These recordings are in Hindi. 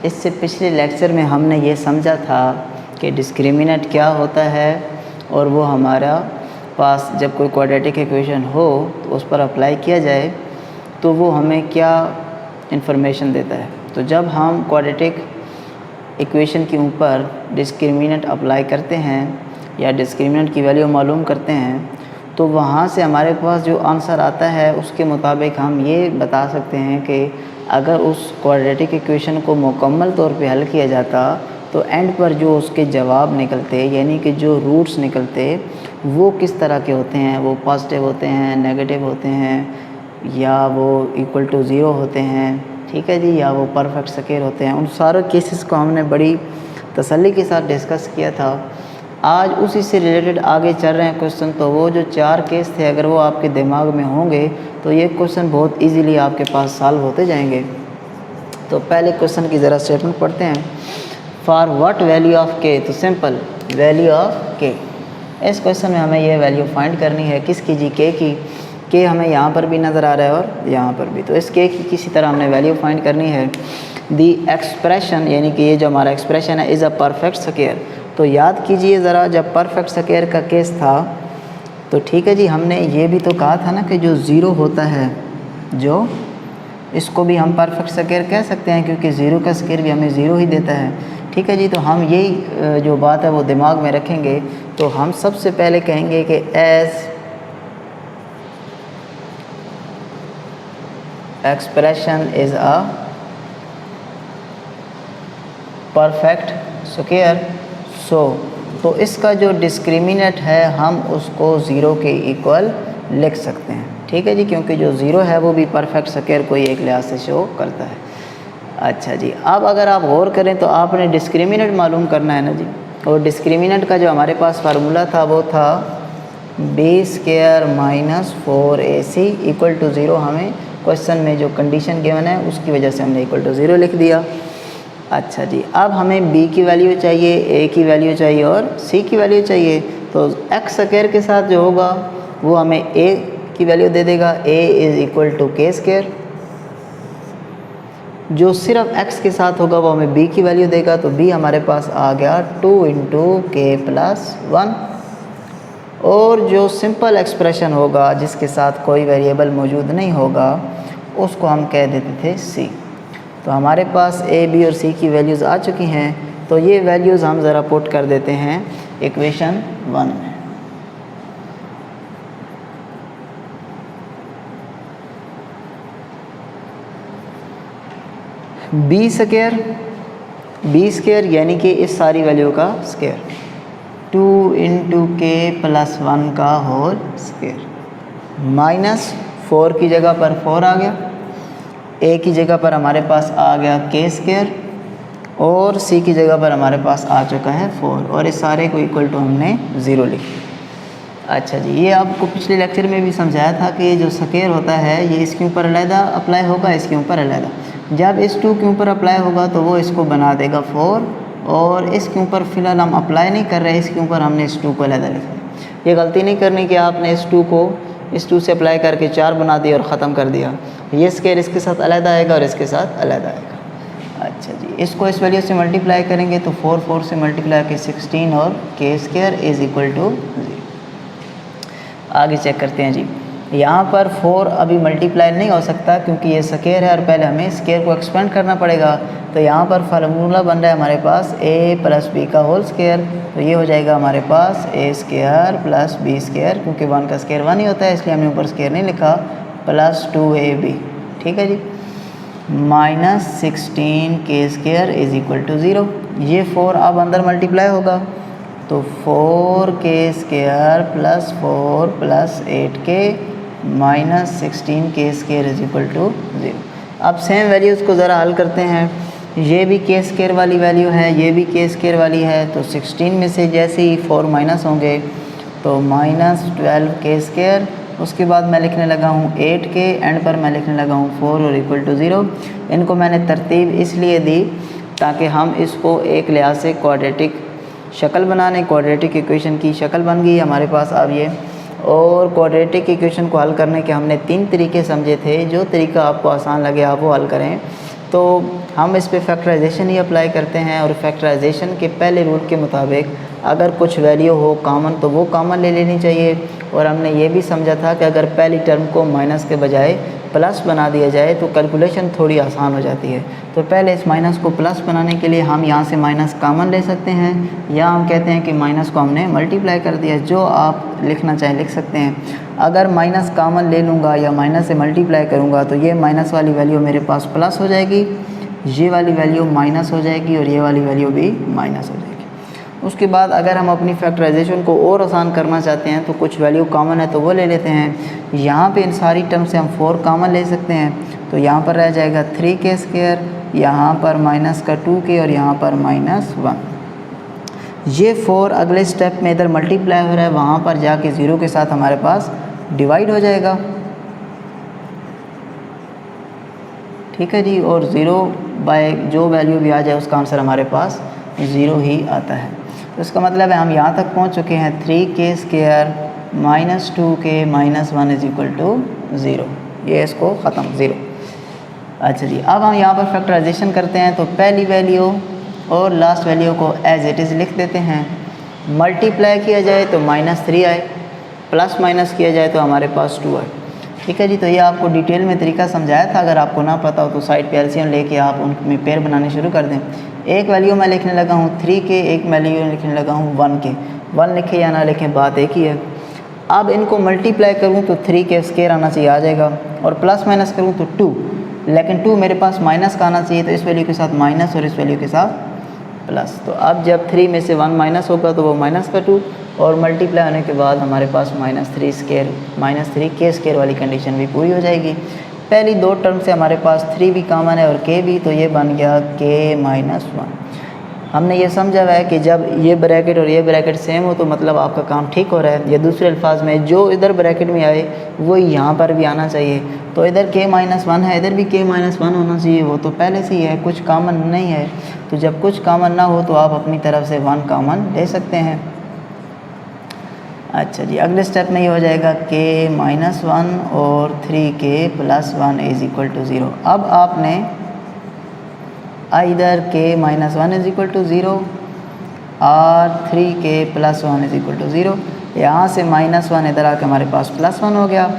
इससे पिछले लेक्चर में हमने ये समझा था कि डिस्क्रिमिनेंट क्या होता है और वो हमारा पास जब कोई क्वाड्रेटिक इक्वेशन हो तो उस पर अप्लाई किया जाए तो वो हमें क्या इन्फॉर्मेशन देता है। तो जब हम क्वाड्रेटिक इक्वेशन के ऊपर डिस्क्रिमिनेंट अप्लाई करते हैं या डिस्क्रिमिनेंट की वैल्यू मालूम करते हैं तो वहाँ से हमारे पास जो आंसर आता है उसके मुताबिक हम ये बता सकते हैं कि अगर उस क्वाड्रेटिक इक्वेशन को मुकम्मल तौर पे हल किया जाता तो एंड पर जो उसके जवाब निकलते यानी कि जो रूट्स निकलते वो किस तरह के होते हैं, वो पॉजिटिव होते हैं, नेगेटिव होते हैं या वो इक्वल टू ज़ीरो होते हैं, ठीक है जी, या वो परफेक्ट स्क्वायर होते हैं। उन सारे केसेस को हमने बड़ी तसल्ली के साथ डिस्कस किया था। आज उसी से रिलेटेड आगे चल रहे हैं क्वेश्चन। तो वो जो 4 केस थे अगर वो आपके दिमाग में होंगे तो ये क्वेश्चन बहुत इजीली आपके पास सॉल्व होते जाएंगे। तो पहले क्वेश्चन की ज़रा स्टेटमेंट पढ़ते हैं। फॉर व्हाट वैल्यू ऑफ के, तो सिंपल वैल्यू ऑफ के। इस क्वेश्चन में हमें ये वैल्यू फाइंड करनी है किसकी जी, के की। के हमें यहाँ पर भी नज़र आ रहा है और यहाँ पर भी। तो इस के की किसी तरह हमने वैल्यू फाइंड करनी है। दी एक्सप्रेशन यानी कि ये जो हमारा एक्सप्रेशन है इज़ अ परफेक्ट स्क्वायर। तो याद कीजिए ज़रा, जब परफेक्ट स्क्वायर का केस था तो ठीक है जी, हमने ये भी तो कहा था ना कि जो ज़ीरो होता है, जो इसको भी हम परफेक्ट स्क्वायर कह सकते हैं क्योंकि ज़ीरो का स्क्वायर भी हमें ज़ीरो ही देता है। ठीक है जी, तो हम यही जो बात है वो दिमाग में रखेंगे। तो हम सबसे पहले कहेंगे कि as expression is a perfect square, so तो इसका जो डिस्क्रिमिनेंट है हम उसको ज़ीरो के इक्वल लिख सकते हैं। ठीक है जी, क्योंकि जो ज़ीरो है वो भी परफेक्ट स्क्वायर को एक लिहाज से शो करता है। अच्छा जी, अब अगर आप गौर करें तो आपने डिस्क्रिमिनेंट मालूम करना है ना जी। और डिस्क्रिमिनेंट का जो हमारे पास फार्मूला था वो था B square minus 4ac equal to zero. हमें क्वेश्चन में जो कंडीशन गिवन है उसकी वजह से हमने इक्वल टू ज़ीरो लिख दिया। अच्छा जी, अब हमें b की वैल्यू चाहिए, a की वैल्यू चाहिए और c की वैल्यू चाहिए। तो x स्क्वायर के साथ जो होगा वो हमें a की वैल्यू दे देगा, a इज़ इक्वल टू के स्क्वायर। जो सिर्फ x के साथ होगा वो हमें b की वैल्यू देगा। तो b हमारे पास आ गया 2 इंटू के प्लस 1। और जो सिंपल एक्सप्रेशन होगा जिसके साथ कोई वेरिएबल मौजूद नहीं होगा उसको हम कह देते थे c। तो हमारे पास a, b और c की वैल्यूज़ आ चुकी हैं। तो ये वैल्यूज़ हम ज़रा पुट कर देते हैं इक्वेशन 1 में। बी स्क्वायर यानी कि इस सारी वैल्यू का स्क्वायर, 2 इंटू के प्लस 1 का होल स्क्वायर माइनस 4 की जगह पर 4 आ गया, ए की जगह पर हमारे पास आ गया के स्क्वायर और सी की जगह पर हमारे पास आ चुका है 4 और इस सारे को इक्वल टू हमने ज़ीरो लिख दिया। अच्छा जी, ये आपको पिछले लेक्चर में भी समझाया था कि जो स्क्वायर होता है ये इसके ऊपर अलहदा अप्लाई होगा, इसके ऊपर अलहदा। जब इस 2 के ऊपर अप्लाई होगा तो वो इसको बना देगा 4 और इसके ऊपर फ़िलहाल हम अप्लाई नहीं कर रहे, इसके ऊपर हमने इस 2 को अलहदा लिखा। ये गलती नहीं करनी कि आपने इस 2 को इस 2 से अप्लाई करके 4 बना दिया और ख़त्म कर दिया। ये स्क्वायर इसके साथ अलहदा आएगा और इसके साथ अलहदा आएगा। अच्छा जी, इसको इस वैल्यू से मल्टीप्लाई करेंगे तो 4 से मल्टीप्लाई करके 16 और के स्क्वायर इज़ इक्वल टू 0। आगे चेक करते हैं जी। यहाँ पर 4 अभी मल्टीप्लाई नहीं हो सकता क्योंकि ये स्क्वायर है और पहले हमें स्क्वायर को एक्सपेंड करना पड़ेगा। तो यहाँ पर फार्मूला बन रहा है हमारे पास a प्लस बी का होल स्क्वायर। तो ये हो जाएगा हमारे पास a square plus B square, क्योंकि 1 का स्क्वायर 1 ही होता है इसलिए हमने ऊपर स्क्वायर नहीं लिखा, प्लस 2ab। ठीक है जी, माइनस 16 के स्क्वायर इज़ इक्वल टू 0। ये 4 अब अंदर मल्टीप्लाई होगा तो 4 के square plus 4 plus 8k minus 16 के स्क्वायर इज इक्वल टू 0। अब सेम वैल्यूज़ को ज़रा हल करते हैं। ये भी के स्क्वायर वाली वैल्यू है, ये भी के स्क्वायर वाली है। तो 16 में से जैसे ही 4 माइनस होंगे तो माइनस 12 के स्क्वायर, उसके बाद मैं लिखने लगा हूँ 8 के, एंड पर मैं लिखने लगा हूँ 4 और इक्वल टू 0। इनको मैंने तरतीब इसलिए दी ताकि हम इसको एक लिहाज से क्वाड्रेटिक शक्ल बनाने, क्वाड्रेटिक इक्वेशन की शक्ल बन गई हमारे पास अब ये। और क्वाड्रेटिक इक्वेशन को हल करने के हमने 3 तरीके समझे थे। जो तरीका आपको आसान लगे आप वो हल करें। तो हम इस पे फैक्टराइजेशन ही अप्लाई करते हैं, और फैक्टराइजेशन के पहले रूल के मुताबिक अगर कुछ वैल्यू हो कॉमन तो वो कॉमन ले लेनी चाहिए। और हमने ये भी समझा था कि अगर पहली टर्म को माइनस के बजाय प्लस बना दिया जाए तो कैलकुलेशन थोड़ी आसान हो जाती है। तो पहले इस माइनस को प्लस बनाने के लिए हम यहाँ से माइनस कॉमन ले सकते हैं, या हम कहते हैं कि माइनस को हमने मल्टीप्लाई कर दिया, जो आप लिखना चाहें लिख सकते हैं। अगर माइनस कॉमन ले लूँगा या माइनस से मल्टीप्लाई करूँगा तो ये माइनस वाली वैल्यू मेरे पास प्लस हो जाएगी, ये वाली वैल्यू माइनस हो जाएगी और ये वाली वैल्यू भी माइनस हो जाएगी। उसके बाद अगर हम अपनी फैक्टराइजेशन को और आसान करना चाहते हैं तो कुछ वैल्यू कॉमन है तो वो ले लेते हैं। यहाँ पे इन सारी टर्म से हम 4 कॉमन ले सकते हैं, तो यहाँ पर रह जाएगा 3k², यहाँ पर माइनस का 2k और यहाँ पर -1। ये 4 अगले स्टेप में इधर मल्टीप्लाई हो रहा है, वहाँ पर जाके 0 के साथ हमारे पास डिवाइड हो जाएगा। ठीक है जी, और 0 बाय जो वैल्यू भी आ जाए उसका आंसर हमारे पास 0 ही आता है। तो इसका मतलब है हम यहाँ तक पहुँच चुके हैं 3k² -2k -1 = 0। ये इसको ख़त्म 0। अच्छा जी, अब हम यहाँ पर फैक्टराइजेशन करते हैं तो पहली वैल्यू और लास्ट वैल्यू को एज इट इज़ लिख देते हैं। मल्टीप्लाई किया जाए तो -3 आए, प्लस माइनस किया जाए तो हमारे पास 2 आए। ठीक है जी, तो ये आपको डिटेल में तरीका समझाया था। अगर आपको ना पता हो तो साइड पे एलसीएम लेके आप उनमें पेयर बनाने शुरू कर दें। एक वैल्यू मैं लिखने लगा हूँ 3k, एक वैल्यू लिखने लगा हूँ 1k। 1 लिखे या ना लिखें बात एक ही है। अब इनको मल्टीप्लाई करूँ तो 3k² आना चाहिए, आ जाएगा, और प्लस माइनस करूँ तो 2, लेकिन 2 मेरे पास माइनस का आना चाहिए, तो इस वैल्यू के साथ माइनस और इस वैल्यू के साथ प्लस। तो अब जब 3 में से 1 माइनस होगा तो वो -2, और मल्टीप्लाई होने के बाद हमारे पास -3k² वाली कंडीशन भी पूरी हो जाएगी। पहली 2 टर्म से हमारे पास 3 भी कॉमन है और k भी, तो ये बन गया k-1। हमने ये समझा हुआ है कि जब ये ब्रैकेट और ये ब्रैकेट सेम हो तो मतलब आपका काम ठीक हो रहा है, या दूसरे अल्फाज में जो इधर ब्रैकेट में आए वो यहाँ पर भी आना चाहिए। तो इधर k-1 है, इधर भी k-1 होना चाहिए, वो तो पहले से ही है, कुछ कॉमन नहीं है। तो जब कुछ कॉमन ना हो तो आप अपनी तरफ से 1 कॉमन ले सकते हैं। अच्छा जी, अगले स्टेप में ये हो जाएगा k-1 और 3k + 1 = 0। अब आपने इधर k-1 = 0 और 3k + 1 = 0। यहाँ से -1 इधर आके हमारे पास +1 हो गया,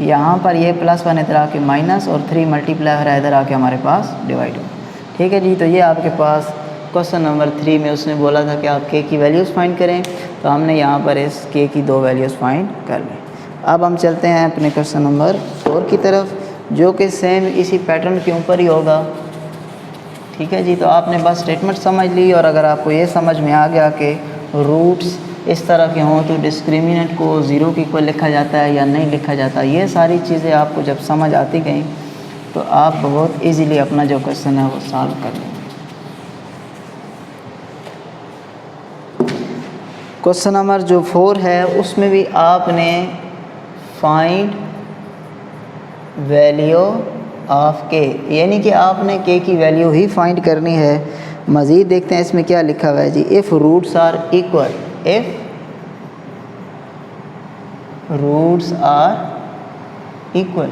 यहाँ पर ये +1 इधर आके माइनस, और 3 मल्टीप्लाई हो रहा है इधर आके हमारे पास डिवाइड हो। ठीक है जी, तो ये आपके पास क्वेश्चन नंबर 3 में उसने बोला था कि आप k की वैल्यूज़ फाइंड करें, तो हमने यहाँ पर इस k की 2 वैल्यूज़ फाइंड कर ली। अब हम चलते हैं अपने क्वेश्चन नंबर 4 की तरफ, जो कि सेम इसी पैटर्न के ऊपर ही होगा। ठीक है जी, तो आपने बस स्टेटमेंट समझ ली, और अगर आपको ये समझ में आ गया कि रूट्स इस तरह के हों तो डिस्क्रिमिनेंट को 0 के इक्वल लिखा जाता है या नहीं लिखा जाता, ये सारी चीज़ें आपको जब समझ आती गई तो आप बहुत इजीली अपना जो क्वेश्चन है वो सॉल्व कर लेंगे। क्वेश्चन नंबर जो 4 है उसमें भी आपने फाइंड वैल्यू ऑफ k, यानी कि आपने k की वैल्यू ही फाइंड करनी है। मज़ीद देखते हैं इसमें क्या लिखा हुआ है जी। If roots are equal, if roots are equal,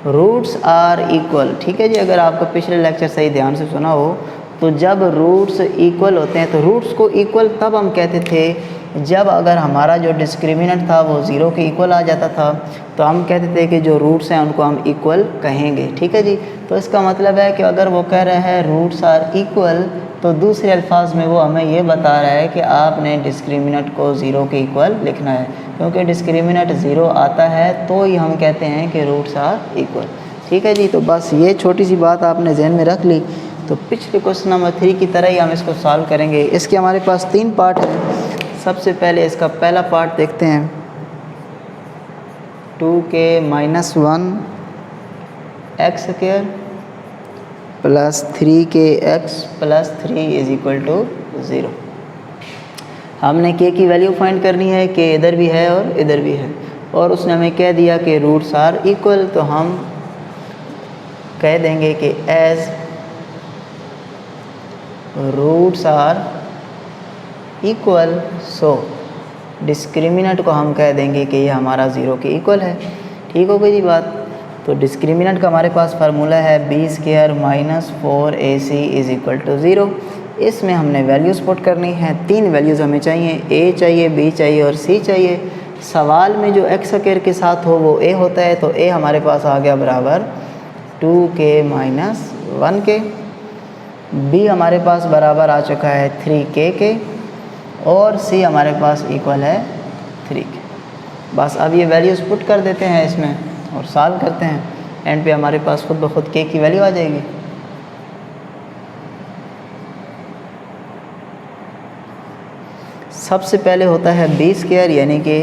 roots are equal. ठीक है जी, अगर आपका पिछले लेक्चर सही ध्यान से सुना हो तो जब रूट्स इक्वल होते हैं तो रूट्स को इक्वल तब हम कहते थे जब अगर हमारा जो डिस्क्रिमिनेंट था वो 0 के इक्वल आ जाता था, तो हम कहते थे कि जो रूट्स हैं उनको हम इक्वल कहेंगे। ठीक है जी, तो इसका मतलब है कि अगर वो कह रहे हैं रूट्स आर इक्वल, तो दूसरे अल्फाज में वो हमें ये बता रहा है कि आपने डिस्क्रिमिनेंट को 0 के इक्वल लिखना है, क्योंकि डिस्क्रिमिनेंट 0 आता है तो ही हम कहते हैं कि रूट्स आर इक्वल। ठीक है जी, तो बस ये छोटी सी बात आपने जहन में रख ली। तो पिछले क्वेश्चन नंबर 3 की तरह ही हम इसको सॉल्व करेंगे। इसके हमारे पास 3 पार्ट हैं। सबसे पहले इसका पहला पार्ट देखते हैं, 2k - 1 x² + 3kx + 3 = 0। हमने k की वैल्यू फाइंड करनी है, k इधर भी है और इधर भी है, और उसने हमें कह दिया कि रूट्स आर इक्वल, तो हम कह देंगे कि as roots are equal, so discriminant को हम कह देंगे कि ये हमारा 0 के इक्वल है। ठीक हो गई जी बात। तो डिस्क्रिमिनेंट का हमारे पास फार्मूला है B square minus 4ac is equal to 0। इसमें हमने वैल्यूज़ पुट करनी है। 3 वैल्यूज़ हमें चाहिए, a चाहिए, b चाहिए और c चाहिए। सवाल में जो एक्स स्क्वायर के साथ हो वो a होता है, तो a हमारे पास आ गया बराबर 2k माइनस 1k। b हमारे पास बराबर आ चुका है 3k के और c हमारे पास इक्वल है 3k। बस अब ये वैल्यूज़ पुट कर देते हैं इसमें और सॉल्व करते हैं। एंड पे हमारे पास खुद ब खुद k की वैल्यू आ जाएगी। सबसे पहले होता है बी स्क्वायर यानी कि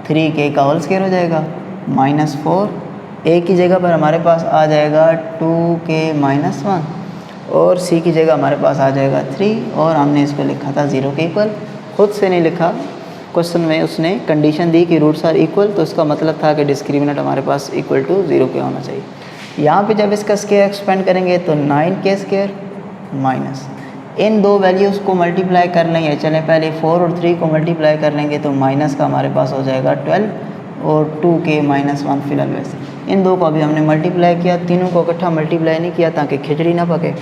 3k का होल स्क्वायर हो जाएगा माइनस 4। a की जगह पर हमारे पास आ जाएगा 2k माइनस 1 और c की जगह हमारे पास आ जाएगा 3 और हमने इसको लिखा था 0 के इक्वल। खुद से नहीं लिखा, क्वेश्चन में उसने कंडीशन दी कि रूट्स आर इक्वल, तो इसका मतलब था कि डिस्क्रिमिनेंट हमारे पास इक्वल टू 0 के होना चाहिए। यहाँ पे जब इसका स्क्वायर एक्सपेंड करेंगे तो 9k स्क्वायर माइनस इन दो वैल्यूज़ को मल्टीप्लाई कर लेंगे। चलें पहले 4 और 3 को मल्टीप्लाई कर लेंगे तो माइनस का हमारे पास हो जाएगा 12 और 2k माइनस 1 फिलहाल वैसे। इन दो को अभी हमने मल्टीप्लाई किया, तीनों को इकट्ठा मल्टीप्लाई नहीं किया ताकि खिचड़ी ना पके।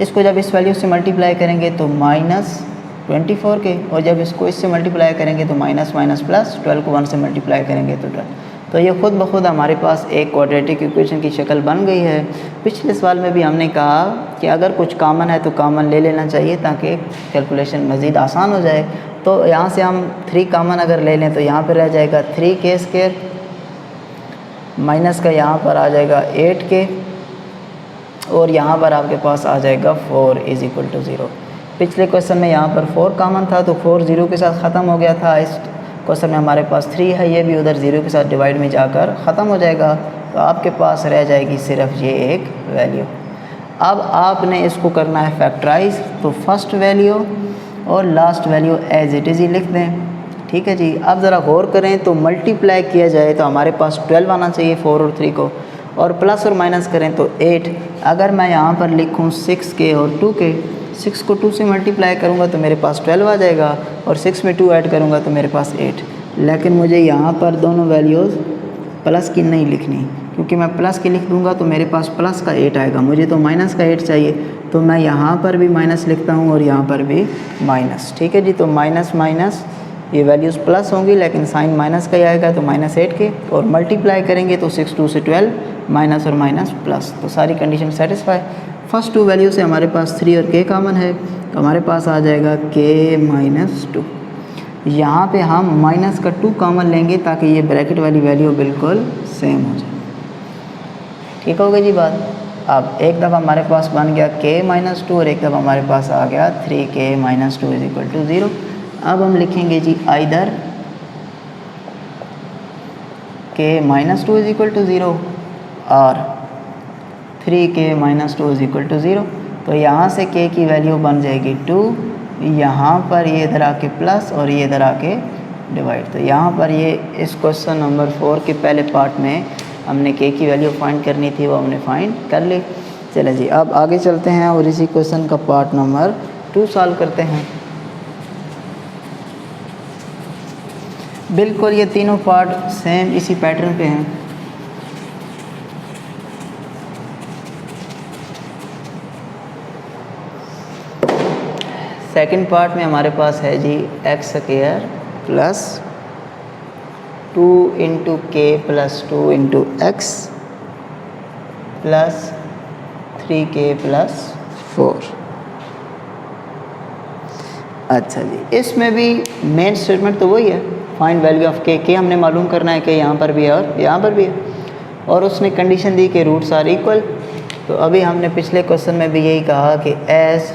इसको जब इस वैल्यू से मल्टीप्लाई करेंगे तो माइनस 24k और जब इसको इससे मल्टीप्लाई करेंगे तो माइनस माइनस प्लस 12 को 1 से मल्टीप्लाई करेंगे तो 12। तो ये खुद ब खुद हमारे पास एक क्वाड्रेटिक इक्वेशन की शक्ल बन गई है। पिछले सवाल में भी हमने कहा कि अगर कुछ कॉमन है तो कॉमन ले लेना चाहिए ताकि कैलकुलेशन मज़ीद आसान हो जाए। तो यहाँ से हम 3 कॉमन अगर ले लें तो यहाँ पर रह जाएगा 3k स्क्वायर माइनस का यहाँ पर आ जाएगा 8k और यहाँ पर आपके पास आ जाएगा 4 इज़ इक्वल टू 0। पिछले क्वेश्चन में यहाँ पर 4 कॉमन था तो 4 0 के साथ ख़त्म हो गया था। इस क्वेश्चन में हमारे पास 3 है, ये भी उधर 0 के साथ डिवाइड में जाकर ख़त्म हो जाएगा। तो आपके पास रह जाएगी सिर्फ ये एक वैल्यू। अब आपने इसको करना है फैक्टराइज, तो फर्स्ट वैल्यू और last value as it is ही लिख दें। ठीक है जी। अब ज़रा गौर करें तो मल्टीप्लाई किया जाए तो हमारे पास 12 आना चाहिए 4 और 3 को, और प्लस और माइनस करें तो 8। अगर मैं यहाँ पर लिखूँ 6k और 2k, 6 को 2 से मल्टीप्लाई करूँगा तो मेरे पास 12 आ जाएगा और 6 में 2 ऐड करूँगा तो मेरे पास 8। लेकिन मुझे यहाँ पर दोनों वैल्यूज़ प्लस की नहीं लिखनी, क्योंकि मैं प्लस की लिख दूँगा तो मेरे पास प्लस का 8 आएगा, मुझे तो माइनस का 8 चाहिए। तो मैं यहाँ पर भी माइनस लिखता हूँ और यहाँ पर भी माइनस। ठीक है जी। तो माइनस माइनस ये वैल्यूज़ प्लस होंगी लेकिन साइन माइनस का ही आएगा, तो माइनस 8k और मल्टीप्लाई करेंगे तो 6 2 से 12 माइनस और माइनस प्लस, तो सारी कंडीशन सेटिस्फाई। फर्स्ट 2 वैल्यू से हमारे पास 3 और k कॉमन है तो हमारे पास आ जाएगा k माइनस 2। यहाँ पे हम माइनस का 2 कॉमन लेंगे ताकि ये ब्रैकेट वाली वैल्यू बिल्कुल सेम हो जाए। ठीक हो गई जी बात। अब एक दफ़ा हमारे पास बन गया k माइनस 2 और एक दफ़ा हमारे पास आ गया 3k minus 2 is equal to 0। अब हम लिखेंगे जी either k minus 2 is equal to 0 और 3k minus 2 is equal to 0। तो यहाँ से k की वैल्यू बन जाएगी 2, यहाँ पर ये इधर आके प्लस और ये इधर आके डिवाइड। तो यहाँ पर ये इस क्वेश्चन नंबर 4 के पहले पार्ट में हमने k की वैल्यू फाइंड करनी थी, वो हमने फाइंड कर ली। चले जी अब आगे चलते हैं और इसी क्वेश्चन का पार्ट नंबर 2 सॉल्व करते हैं। बिल्कुल ये तीनों पार्ट सेम इसी पैटर्न पे हैं। सेकंड पार्ट में हमारे पास है जी एक्स स्क्वायर प्लस 2 इंटू के plus 2 into x plus 3k plus 4। अच्छा जी, इसमें भी मेन स्टेटमेंट तो वही है, फाइंड वैल्यू ऑफ के हमने मालूम करना है कि यहाँ पर भी है और यहाँ पर भी है, और उसने कंडीशन दी कि रूट्स आर इक्वल। तो अभी हमने पिछले क्वेश्चन में भी यही कहा कि as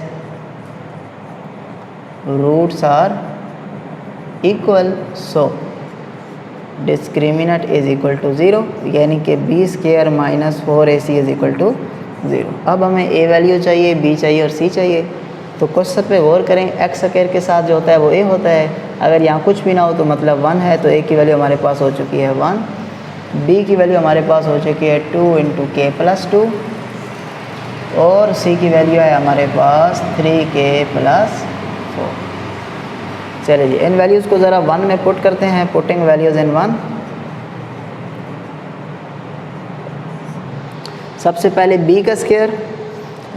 roots are equal so discriminant is equal to 0, यानी कि B square minus 4ac is equal to 0। अब हमें a वैल्यू चाहिए, b चाहिए और c चाहिए। तो क्वेश्चन पे गौर करें, एक्स स्क्वायर के साथ जो होता है वो a होता है। अगर यहाँ कुछ भी ना हो तो मतलब 1 है, तो a की वैल्यू हमारे पास हो चुकी है 1, b की वैल्यू हमारे पास हो चुकी है 2 इंटू के प्लस 2 और c की वैल्यू है हमारे पास 3k प्लस 4। चलिए जी इन वैल्यूज़ को ज़रा 1 में पुट करते हैं। पुटिंग वैल्यूज़ इन 1, सबसे पहले b का स्क्वायर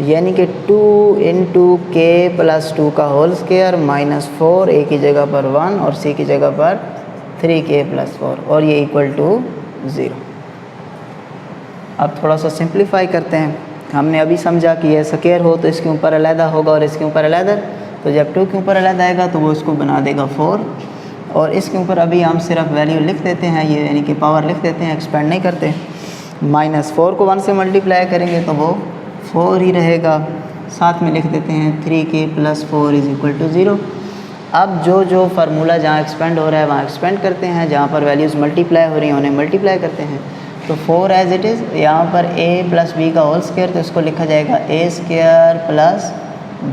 यानी कि 2 इंटू के प्लस 2 का होल स्क्वायर माइनस 4, a की जगह पर 1 और c की जगह पर 3k प्लस 4 और ये इक्वल टू 0। अब थोड़ा सा सिंप्लीफाई करते हैं। हमने अभी समझा कि ये स्क्वायर हो तो इसके ऊपर अलहदा होगा और इसके ऊपर अलहदा, तो जब 2 के ऊपर अलहदा आएगा तो वो इसको बना देगा 4 और इसके ऊपर अभी हम सिर्फ वैल्यू लिख देते हैं, ये यानी कि पावर लिख देते हैं, एक्सपेंड नहीं करते। माइनस 4 को 1 से मल्टीप्लाई करेंगे तो वो 4 ही रहेगा, साथ में लिख देते हैं 3k plus 4 is equal to 0। अब जो फार्मूला जहाँ एक्सपेंड हो रहा है वहाँ एक्सपेंड करते हैं, जहाँ पर वैल्यूज़ मल्टीप्लाई हो रही हैं उन्हें मल्टीप्लाई करते हैं। तो 4 एज इट इज़, यहाँ पर a प्लस b का होल स्क्वायर, तो इसको लिखा जाएगा a square plus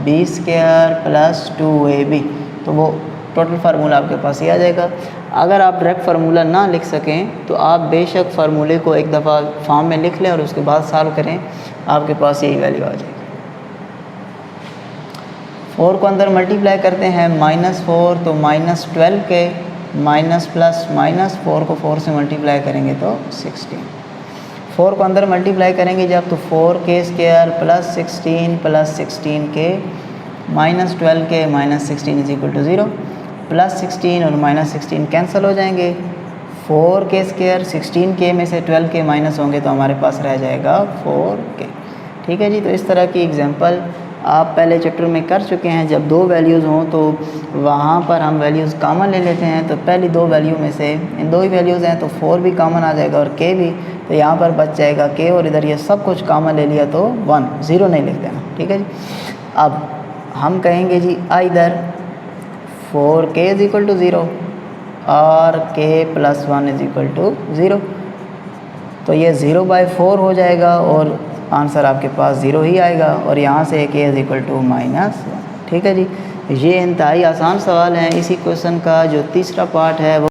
b square plus 2ab, तो वो टोटल फार्मूला आपके पास ही आ जाएगा। अगर आप डायरेक्ट फार्मूला ना लिख सकें तो आप बेशक फार्मूले को एक दफ़ा फॉर्म में लिख लें और उसके बाद सॉल्व करें, आपके पास यही वैल्यू आ जाएगी। 4 को अंदर मल्टीप्लाई करते हैं, -4 तो -12 के माइनस प्लस माइनस 4 को 4 से मल्टीप्लाई करेंगे तो 16। 4 को अंदर मल्टीप्लाई करेंगे जब तो 4k स्क्वायर प्लस 16 के -12 के -16 इज इक्वल टू 0, प्लस 16 और -16 कैंसिल हो जाएंगे। 4k स्क्वायर 16k में से 12k माइनस होंगे तो हमारे पास रह जाएगा 4k। ठीक है जी, तो इस तरह की एग्जांपल आप पहले चैप्टर में कर चुके हैं। जब दो वैल्यूज़ हों तो वहाँ पर हम वैल्यूज़ कॉमन ले लेते हैं, तो पहली दो वैल्यू में से इन दो ही वैल्यूज़ हैं तो 4 भी कॉमन आ जाएगा और k भी, तो यहाँ पर बच जाएगा k और इधर ये सब कुछ कॉमन ले लिया तो 1, 0 नहीं लिख देना। ठीक है जी, अब हम कहेंगे जी इधर 4k इज़ इक्वल टू 0 और k plus 1 is equal to 0, तो ये 0/4 हो जाएगा और आंसर आपके पास 0 ही आएगा और यहाँ से k इज़ इक्वल टू -1। ठीक है जी, ये इंतहाई आसान सवाल है। इसी क्वेश्चन का जो तीसरा पार्ट है वो